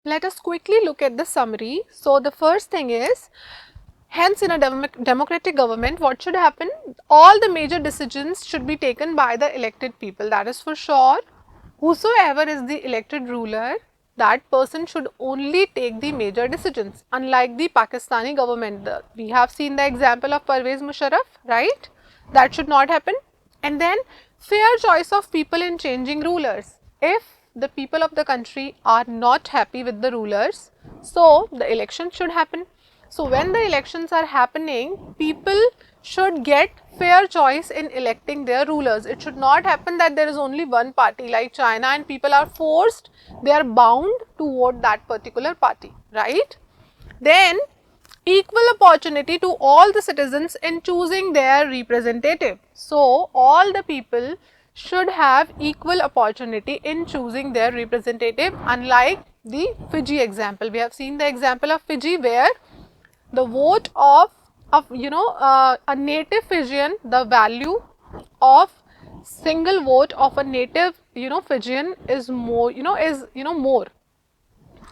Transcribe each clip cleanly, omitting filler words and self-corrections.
let us quickly look at the summary. So the first thing is, hence in a democratic government, what should happen? All the major decisions should be taken by the elected people, that is for sure. Whosoever is the elected ruler, that person should only take the major decisions, unlike the Pakistani government. We have seen the example of Parvez Musharraf, right? That should not happen. And then fair choice of people in changing rulers. If the people of the country are not happy with the rulers, so the election should happen. So when the elections are happening, people should get fair choice in electing their rulers. It should not happen that there is only one party like China and people are forced, they are bound to vote that particular party, right? Then equal opportunity to all the citizens in choosing their representative. So all the people should have equal opportunity in choosing their representative, unlike the Fiji example. We have seen the example of Fiji where the vote of a native Fijian, the value of single vote of a native Fijian is more, more,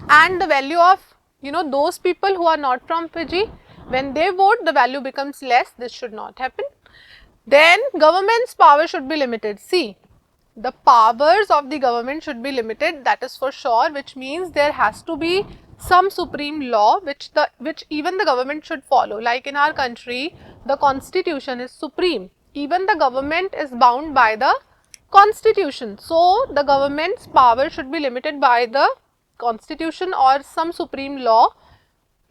and the value of those people who are not from Fiji, when they vote the value becomes less. This should not happen. Then government's power should be limited. See, the powers of the government should be limited, that is for sure, which means there has to be some supreme law which even the government should follow. Like in our country, the constitution is supreme. Even the government is bound by the constitution. So the government's power should be limited by the constitution or some supreme law,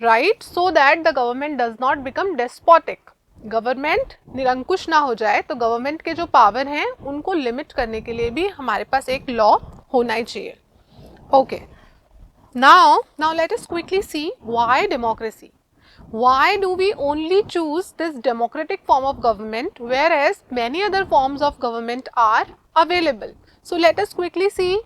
right? So that the government does not become despotic. Government निरंकुश ना हो जाए, तो government के जो power हैं उनको limit करने के लिए भी हमारे पास एक लॉ होना ही चाहिए. Okay, now let us quickly see why democracy. Why do we only choose this democratic form of government whereas many other forms of government are available? So let us quickly see.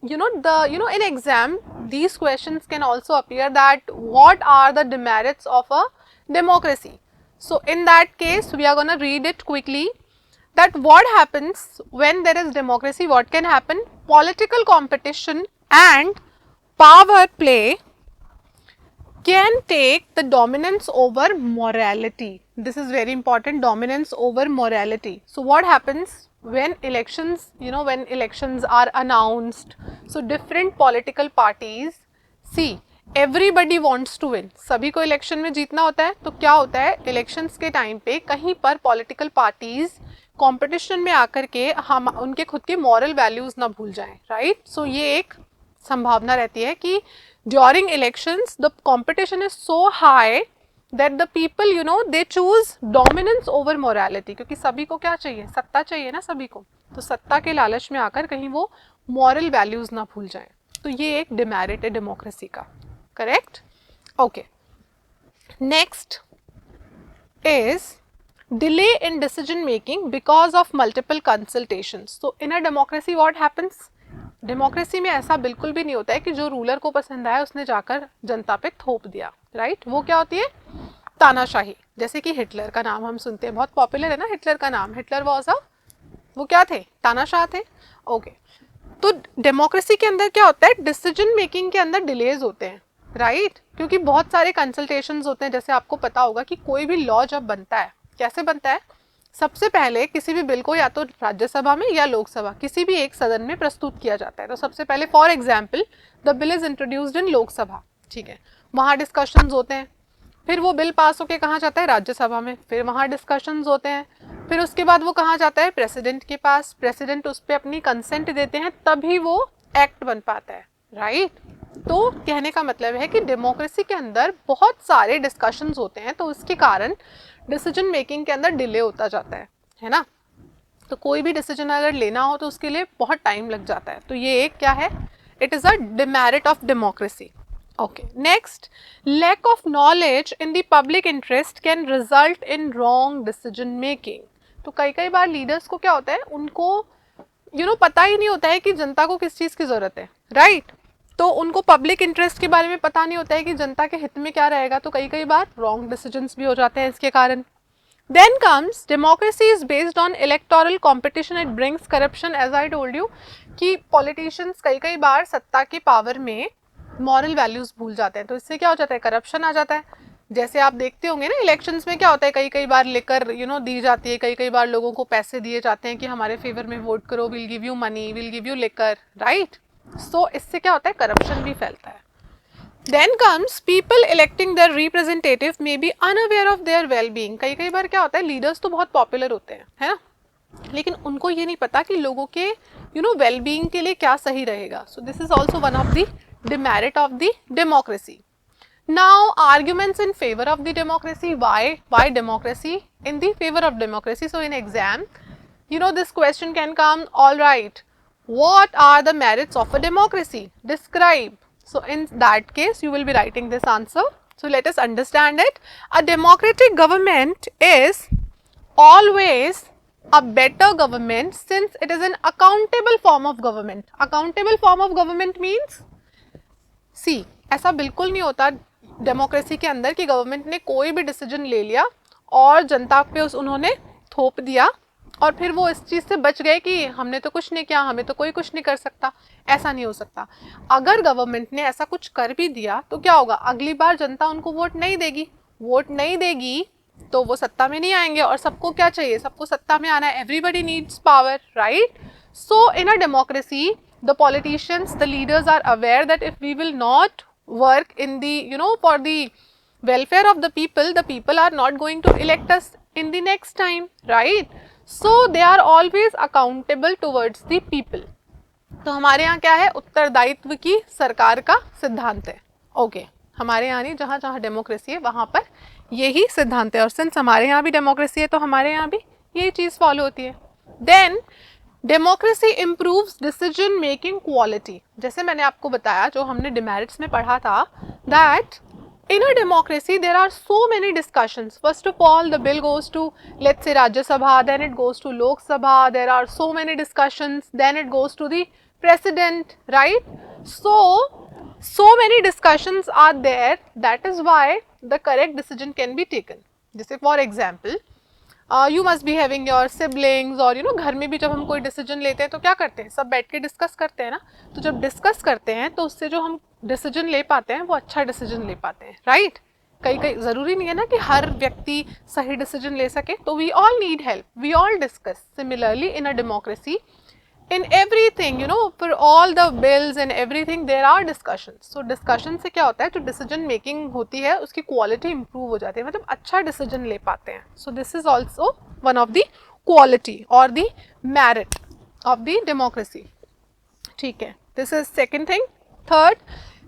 In exam these questions can also appear, that what are the demerits of a democracy. So in that case we are going to read it quickly, that what happens when there is democracy, what can happen? Political competition and power play can take the dominance over morality. This is very important, dominance over morality. So what happens when elections, when elections are announced, so different political parties, see, everybody wants to win, सभी को election में जीतना होता है. तो क्या होता है, इलेक्शंस के टाइम पे कहीं पर पॉलिटिकल पार्टीज कंपटीशन में आकर के हम उनके खुद के मॉरल वैल्यूज ना भूल जाएं, राइट? सो ये एक संभावना रहती है कि during elections the competition is so high that the people they choose dominance over morality, क्योंकि सभी को क्या चाहिए, सत्ता चाहिए ना सभी को. तो सत्ता के लालच में आकर कहीं वो मॉरल वैल्यूज ना भूल जाएं. तो ये एक डिमेरिट है डेमोक्रेसी का. Correct? Okay. Next is delay in decision making because of multiple consultations. So in a democracy what happens? Democracy में ऐसा बिल्कुल भी नहीं होता है कि जो रूलर को पसंद आया उसने जाकर जनता पे थोप दिया, राइट? वो क्या होती है, तानाशाही. जैसे कि हिटलर का नाम हम सुनते हैं, बहुत पॉपुलर है ना हिटलर का नाम. हिटलर वो क्या थे, तानाशाह थे. ओके, तो डेमोक्रेसी के अंदर क्या होता है, डिसीजन मेकिंग के अंदर डिलेज होते हैं, राइट? क्योंकि बहुत सारे कंसल्टेशंस होते हैं. जैसे आपको पता होगा कि कोई भी लॉ जब बनता है, कैसे बनता है, सबसे पहले किसी भी बिल को या तो राज्यसभा में या लोकसभा, किसी भी एक सदन में प्रस्तुत किया जाता है. तो सबसे पहले for example the bill is introduced in Lok Sabha, ठीक है, वहाँ डिस्कशंस होते हैं. फिर वो बिल पास होके कहाँ जाता है, राज्यसभा में, फिर वहाँ डिस्कशंस होते हैं. फिर उसके बाद वो कहाँ जाता है, प्रेसिडेंट के पास. प्रेसिडेंट उस पर अपनी कंसेंट देते हैं, तभी वो एक्ट बन पाता है, राइट? तो कहने का मतलब है कि डेमोक्रेसी के अंदर बहुत सारे डिस्कशंस होते हैं, तो उसके कारण डिसीजन मेकिंग के अंदर डिले होता जाता है ना? तो कोई भी डिसीजन अगर लेना हो तो उसके लिए बहुत टाइम लग जाता है. तो ये एक क्या है, it is a demerit of democracy. Okay, next, lack of knowledge in the public interest can result in wrong decision making. तो कई बार लीडर्स को क्या होता है, उनको पता ही नहीं होता है कि जनता को किस चीज़ की ज़रूरत है, राइट? तो उनको पब्लिक इंटरेस्ट के बारे में पता नहीं होता है कि जनता के हित में क्या रहेगा. तो कई बार रॉन्ग डिसीजंस भी हो जाते हैं इसके कारण. Then comes democracy is based on electoral competition, it brings corruption. As I told you कि पॉलिटिशियंस कई बार सत्ता के पावर में मॉरल वैल्यूज भूल जाते हैं, तो इससे क्या हो जाता है, करप्शन आ जाता है। जैसे आप देखते होंगे ना इलेक्शंस में क्या होता है, कई कई बार लेकर दी जाती है, कई कई बार लोगों को पैसे दिए जाते हैं कि हमारे फेवर में वोट करो, will give you money, will give you liquor, right. So इससे क्या होता है, करप्शन भी फैलता है। Then comes people electing their representative may be unaware of their well-being। कई कई बार क्या होता है, लीडर्स तो बहुत पॉपुलर होते हैं, है ना, लेकिन उनको ये नहीं पता कि लोगों के वेल-बीइंग के लिए क्या सही रहेगा। So this is also one of the demerit of the democracy. Now arguments in favor of the democracy. Why democracy? In the favor of democracy. So in exam, this question can come, all right, what are the merits of a democracy? Describe. So in that case, you will be writing this answer. So let us understand it. A democratic government is always a better government since it is an accountable form of government. Accountable form of government means, see, ऐसा बिल्कुल नहीं होता democracy के अंदर कि government ने कोई भी डिसीजन ले लिया और जनता पे उन्होंने थोप दिया और फिर वो इस चीज़ से बच गए कि हमने तो कुछ नहीं किया, हमें तो कोई कुछ नहीं कर सकता। ऐसा नहीं हो सकता। अगर गवर्नमेंट ने ऐसा कुछ कर भी दिया तो क्या होगा, अगली बार जनता उनको वोट नहीं देगी। वोट नहीं देगी तो वो सत्ता में नहीं आएंगे, और सबको क्या चाहिए, सबको सत्ता में आना है। Everybody needs power, right. So in a democracy the politicians, the leaders are aware that if we will not work in the for the welfare of the people are not going to elect us in the next time, right? So they are always accountable towards the people. तो हमारे यहाँ क्या है, उत्तरदायित्व की सरकार का सिद्धांत है। ओके, हमारे यहाँ नहीं, जहाँ जहाँ डेमोक्रेसी है वहाँ पर यही सिद्धांत है, और सिंस हमारे यहाँ भी डेमोक्रेसी है तो हमारे यहाँ भी यही चीज़ फॉलो होती है। Then democracy improves decision making quality. जैसे मैंने आपको बताया, जो हमने डिमेरिट्स में पढ़ा था, that in a democracy there are so many discussions. First of all, the bill goes to, let's say, Rajya Sabha, then it goes to Lok Sabha, there are so many discussions, then it goes to the president, right? So many discussions are there, that is why the correct decision can be taken. जैसे for example, you must be having your siblings, और घर में भी जब हम कोई decision लेते हैं तो क्या करते हैं, सब बैठ के डिस्कस करते हैं ना। तो जब डिस्कस करते हैं तो उससे जो हम डिसीजन ले पाते हैं वो अच्छा डिसीजन ले पाते हैं, राइट। कई ज़रूरी नहीं है ना कि हर व्यक्ति सही डिसीजन ले सके, तो we all need help, we all discuss. Similarly in a democracy, in everything, for all the bills and everything there are discussions. So discussion से क्या होता है, जो decision making होती है उसकी quality improve हो जाती है, मतलब अच्छा decision ले पाते हैं। So this is also one of the quality or the merit of the democracy. ठीक है, this is second thing. Third,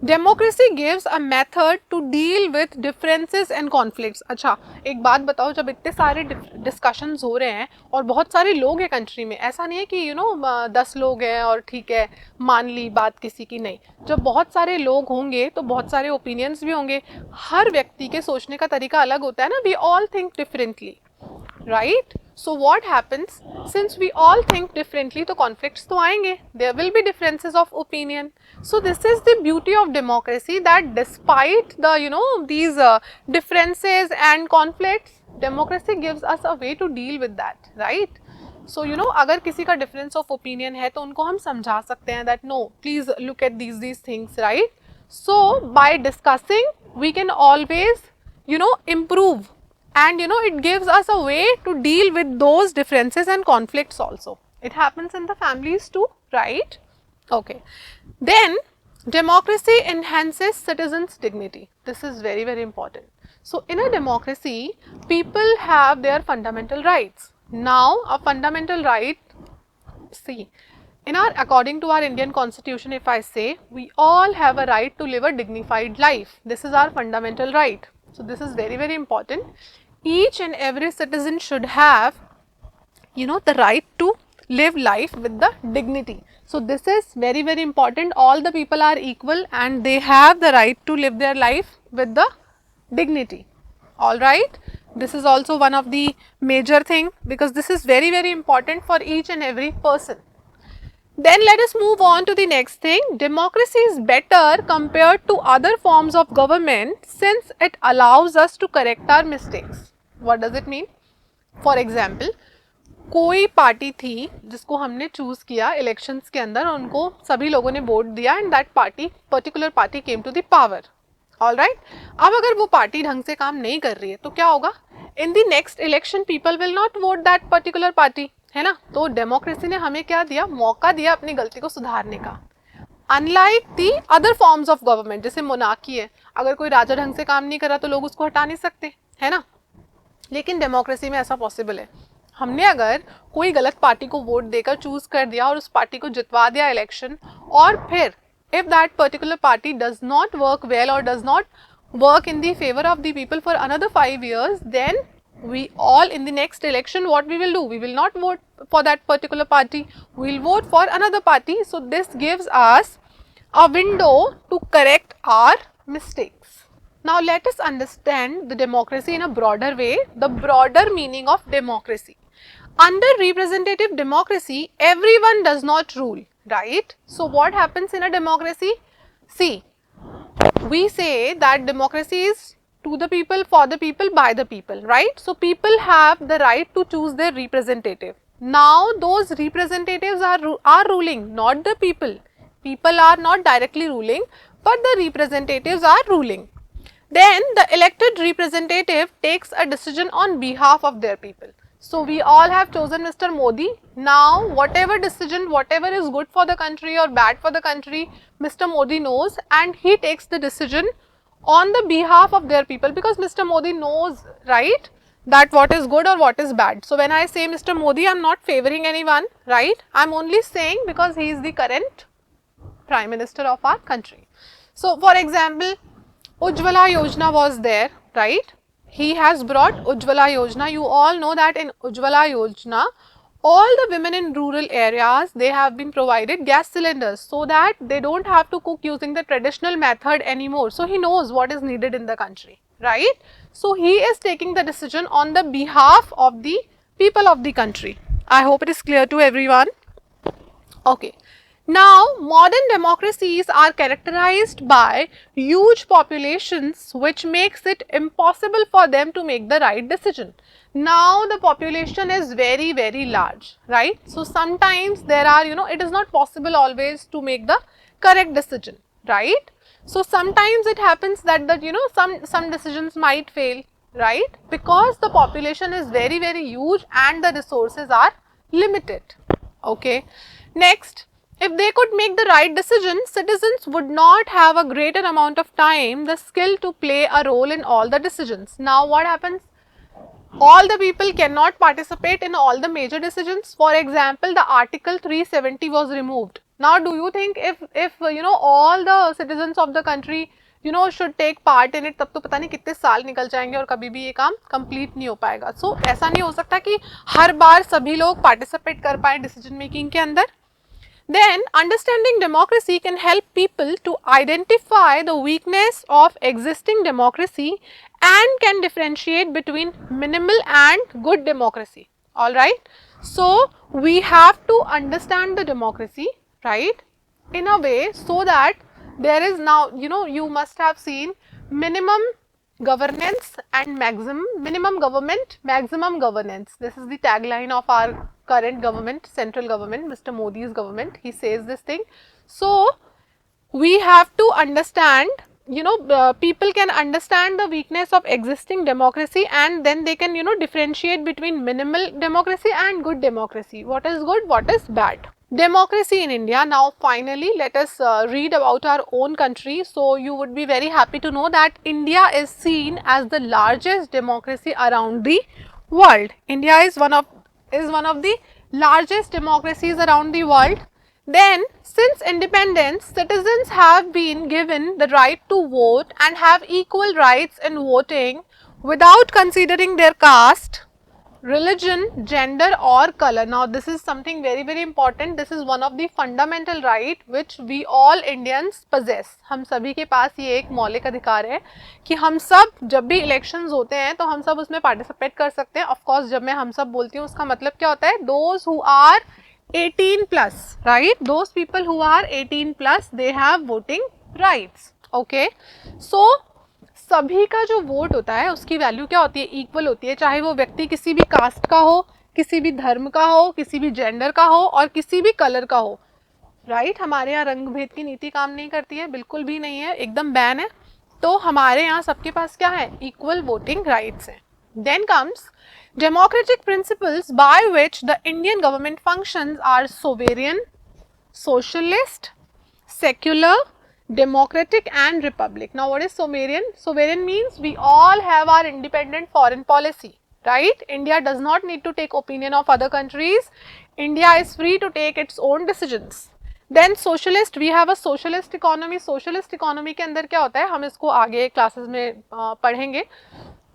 democracy gives a method to deal with differences and conflicts. अच्छा, एक बात बताओ, जब इतने सारे डिस्कशंस हो रहे हैं और बहुत सारे लोग हैं कंट्री में, ऐसा नहीं है कि 10 लोग हैं और ठीक है मान ली बात किसी की, नहीं। जब बहुत सारे लोग होंगे तो बहुत सारे ओपिनियंस भी होंगे, हर व्यक्ति के सोचने का तरीका अलग होता है ना। We all think differently, right? So what happens, since we all think differently, तो conflicts तो आएंगे, there will be differences of opinion. So this is the beauty of democracy, that despite the these differences and conflicts, democracy gives us a way to deal with that, right? So अगर किसी का difference of opinion है तो उनको हम समझा सकते हैं that no, please look at these things, right? So by discussing we can always improve, and it gives us a way to deal with those differences and conflicts also. It happens in the families too, right? Okay, then democracy enhances citizens' dignity. This is very, very important. So in a democracy, people have their fundamental rights. Now a fundamental right, see, according to our Indian constitution, if I say, we all have a right to live a dignified life. This is our fundamental right. So this is very, very important. Each and every citizen should have, the right to live life with the dignity. So this is very, very important. All the people are equal and they have the right to live their life with the dignity. All right. This is also one of the major thing, because this is very, very important for each and every person. Then let us move on to the next thing. Democracy is better compared to other forms of government since it allows us to correct our mistakes. What does it mean? For example, कोई party थी जिसको हमने choose किया elections के अंदर, उनको सभी लोगों ने वोट दिया and that party, particular party came to the power, alright. अब अगर वो पार्टी ढंग से काम नहीं कर रही है तो क्या होगा, in the next election people will not vote that particular party, है ना। तो डेमोक्रेसी ने हमें क्या दिया, मौका दिया अपनी गलती को सुधारने का। Unlike the other forms of government, जैसे मोनार्की है, अगर कोई राजा ढंग से काम नहीं कर रहा तो लोग उसको हटा नहीं सकते, है ना। लेकिन डेमोक्रेसी में ऐसा पॉसिबल है। हमने अगर कोई गलत पार्टी को वोट देकर चूज कर दिया और उस पार्टी को जितवा दिया इलेक्शन, और फिर if that particular party does not work well or does not work in the favor of the people for another 5 years, then we all in the next election what we will do, we will not vote for that particular party, we will vote for another party. So this gives us a window to correct our mistakes. Now let us understand the democracy in a broader way, the broader meaning of democracy. Under representative democracy, everyone does not rule, right? So what happens in a democracy? See, we say that democracy is to the people, for the people, by the people, right? So people have the right to choose their representative. Now those representatives are ruling, not the people. People are not directly ruling, but the representatives are ruling. Then the elected representative takes a decision on behalf of their people. So we all have chosen Mr. Modi. Now whatever decision, whatever is good for the country or bad for the country, Mr. Modi knows, and he takes the decision on the behalf of their people, because Mr. Modi knows, right, that what is good or what is bad. So when I say Mr. Modi, I am not favoring anyone, right, I am only saying because he is the current Prime Minister of our country. So for example, Ujjwala Yojana was there, right? He has brought Ujjwala Yojana. You all know that in Ujjwala Yojana, all the women in rural areas, they have been provided gas cylinders so that they don't have to cook using the traditional method anymore. So he knows what is needed in the country, right? So he is taking the decision on the behalf of the people of the country. I hope it is clear to everyone. Okay. Now, modern democracies are characterized by huge populations, which makes it impossible for them to make the right decision. Now, the population is very, very large, right? So, sometimes there are, it is not possible always to make the correct decision, right? So, sometimes it happens that, some decisions might fail, right? Because the population is very, very huge and the resources are limited, okay? Next, if they could make the right decision, citizens would not have a greater amount of time, the skill to play a role in all the decisions. Now what happens? All the people cannot participate in all the major decisions. For example, the Article 370 was removed. Now do you think if all the citizens of the country should take part in it, तब तो पता नहीं कितने साल निकल जाएंगे और कभी भी ये काम complete नहीं हो पाएगा. So ऐसा नहीं हो सकता कि हर बार सभी लोग participate कर पाए decision making के अंदर. Then, understanding democracy can help people to identify the weakness of existing democracy and can differentiate between minimal and good democracy. Alright. So, we have to understand the democracy, right, in a way so that there is now, you must have seen minimum governance and minimum government, maximum governance. This is the tagline of our current government, central government, Mr. Modi's government. He says this thing. So we have to understand, people can understand the weakness of existing democracy, and then they can, differentiate between minimal democracy and good democracy. What is good, what is bad. Democracy in India. Now finally let us read about our own country. So you would be very happy to know that India is seen as the largest democracy around the world. India is one of the largest democracies around the world. Then since independence, citizens have been given the right to vote and have equal rights in voting without considering their caste, religion, gender or color. Now this is something very, very important. This is one of the fundamental right which we all Indians possess. हम सभी के पास ये एक मौलिक अधिकार है कि हम सब जब भी इलेक्शंस होते हैं तो हम सब उसमें पार्टिसिपेट कर सकते हैं. ऑफ कोर्स जब मैं हम सब बोलती हूँ उसका मतलब क्या होता है? Those who are 18 plus, right? Those people who are 18 plus, they have voting rights. Okay. So सभी का जो वोट होता है उसकी वैल्यू क्या होती है? इक्वल होती है, चाहे वो व्यक्ति किसी भी कास्ट का हो, किसी भी धर्म का हो, किसी भी जेंडर का हो और किसी भी कलर का हो, राइट। हमारे यहाँ रंग भेद की नीति काम नहीं करती है, बिल्कुल भी नहीं है, एकदम बैन है। तो हमारे यहाँ सबके पास क्या है, इक्वल वोटिंग राइट्स है। Then comes democratic principles by which the Indian government functions are sovereign, socialist, secular, democratic and republic. Now what is sovereign? Sovereign means we all have our independent foreign policy, right? India does not need to take opinion of other countries. India is free to take its own decisions. Then socialist, we have a socialist economy. Socialist economy के अंदर क्या होता है, हम इसको आगे classes में पढ़ेंगे।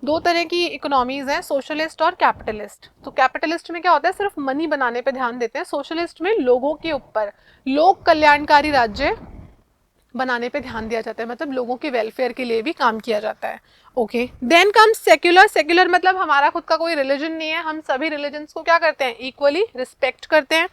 दो तरह की इकोनॉमीज हैं, सोशलिस्ट और कैपिटलिस्ट। तो कैपिटलिस्ट में क्या होता है, सिर्फ मनी बनाने पे ध्यान देते हैं। सोशलिस्ट में लोगों के ऊपर लोक कल्याणकारी राज्य बनाने पे ध्यान दिया जाता है, मतलब लोगों के वेलफेयर के लिए भी काम किया जाता है। Okay, then comes secular. Secular मतलब हमारा खुद का कोई रिलीजन नहीं है, हम सभी रिलीजन्स को क्या करते हैं, इक्वली रिस्पेक्ट करते हैं।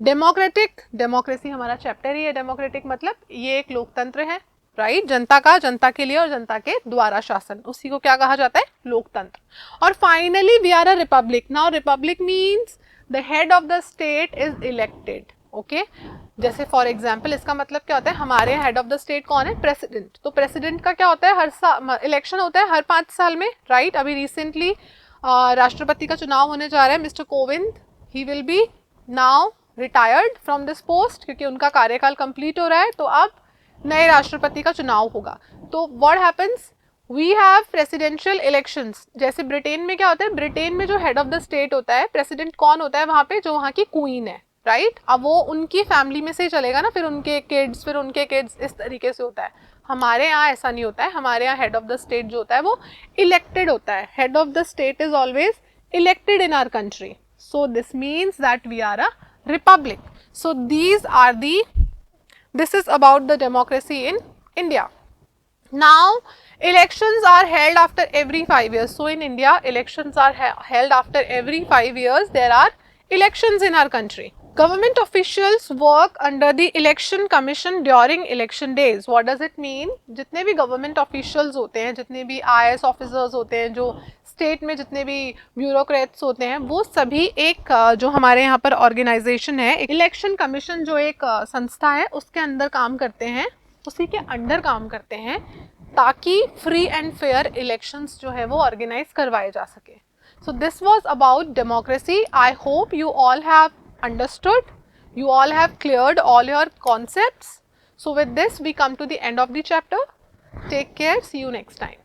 डेमोक्रेटिक, डेमोक्रेसी हमारा चैप्टर ही है। डेमोक्रेटिक मतलब ये एक लोकतंत्र है, राइट, जनता का, जनता के लिए और जनता के द्वारा शासन, उसी को क्या कहा जाता है, लोकतंत्र। और finally we are a republic. Now republic means the head of the state is elected. Okay, जैसे फॉर एग्जाम्पल इसका मतलब क्या होता है, हमारे हेड ऑफ द स्टेट कौन है, प्रेसिडेंट। तो प्रेसिडेंट का क्या होता है, हर साल इलेक्शन होता है, हर 5 साल में, राइट। अभी रिसेंटली राष्ट्रपति का चुनाव होने जा रहा है, mister Kovind, he will be now retired from this post, क्योंकि उनका कार्यकाल कंप्लीट हो रहा है, तो अब नए राष्ट्रपति का चुनाव होगा। तो what happens, we have presidential elections. जैसे ब्रिटेन में क्या होता है, ब्रिटेन में जो हेड ऑफ द स्टेट होता है, प्रेसिडेंट कौन होता है वहाँ पे, जो वहाँ की क्वीन है, राइट। अब वो उनकी फैमिली में से ही चलेगा ना, फिर उनके किड्स, इस तरीके से होता है। हमारे यहाँ ऐसा नहीं होता है, हमारे यहाँ हेड ऑफ द स्टेट जो होता है वो इलेक्टेड होता है। Head of the state is always elected in our country, so this means that we are a republic. So this is about the democracy in India. Now elections are held after every 5 years. So in India elections are held after every 5 years. There are elections in our country. Government officials work under the election commission during election days. What does it mean? जितने भी government officials होते हैं, जितने भी IAS officers होते हैं, जो state में जितने भी ब्यूरोक्रेट्स होते हैं, वो सभी एक जो हमारे यहाँ पर ऑर्गेनाइजेशन है, इलेक्शन कमीशन जो एक संस्था है, उसके अंदर काम करते हैं, उसी के अंडर काम करते हैं, ताकि फ्री एंड फेयर इलेक्शंस जो है वो ऑर्गेनाइज करवाए जा सके। So this was about democracy. I hope you all have understood, you all have cleared all your concepts. So with this we come to the end of the chapter. Take care, see you next time.